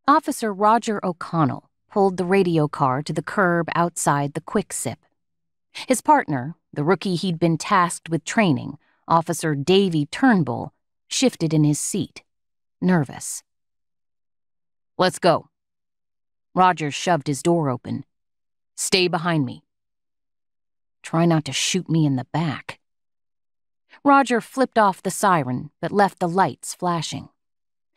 Officer Roger O'Connell pulled the radio car to the curb outside the Quick Sip. His partner, the rookie he'd been tasked with training, Officer Davy Turnbull, shifted in his seat, nervous. "Let's go." Roger shoved his door open. "Stay behind me." "Try not to shoot me in the back." Roger flipped off the siren, but left the lights flashing.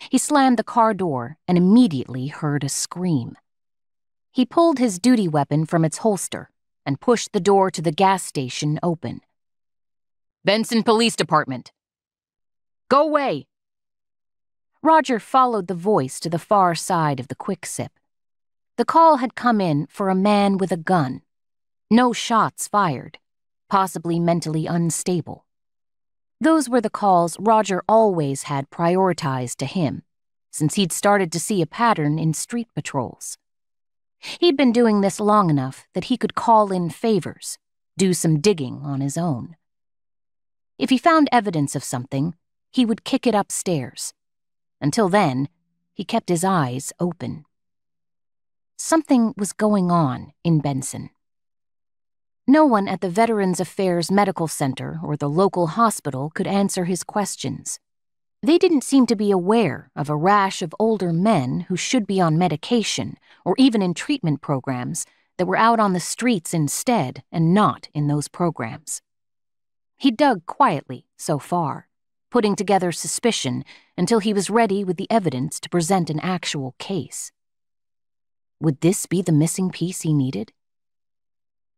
He slammed the car door and immediately heard a scream. He pulled his duty weapon from its holster and pushed the door to the gas station open. "Benson Police Department." "Go away." Roger followed the voice to the far side of the Quick Sip. The call had come in for a man with a gun. No shots fired, possibly mentally unstable. Those were the calls Roger always had prioritized to him, since he'd started to see a pattern in street patrols. He'd been doing this long enough that he could call in favors, do some digging on his own. If he found evidence of something, he would kick it upstairs. Until then, he kept his eyes open. Something was going on in Benson. No one at the Veterans Affairs Medical Center or the local hospital could answer his questions. They didn't seem to be aware of a rash of older men who should be on medication or even in treatment programs that were out on the streets instead and not in those programs. He dug quietly so far, putting together suspicion until he was ready with the evidence to present an actual case. Would this be the missing piece he needed?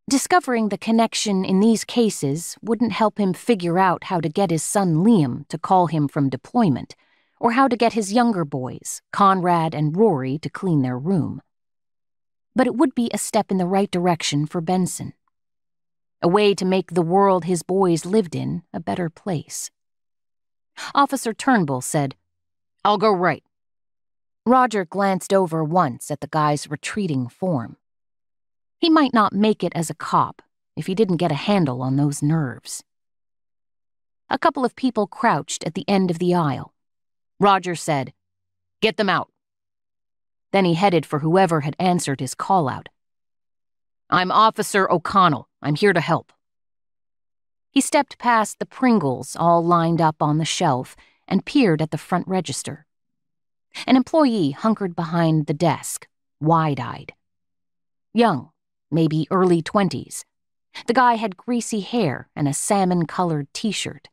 Discovering the connection in these cases wouldn't help him figure out how to get his son Liam to call him from deployment, or how to get his younger boys, Conrad and Rory, to clean their room. But it would be a step in the right direction for Benson. A way to make the world his boys lived in a better place. Officer Turnbull said, "I'll go right." Roger glanced over once at the guy's retreating form. He might not make it as a cop if he didn't get a handle on those nerves. A couple of people crouched at the end of the aisle. Roger said, "Get them out." Then he headed for whoever had answered his call-out. "I'm Officer O'Connell. I'm here to help." He stepped past the Pringles all lined up on the shelf and peered at the front register. An employee hunkered behind the desk, wide-eyed. Young, maybe early 20s. The guy had greasy hair and a salmon-colored t-shirt.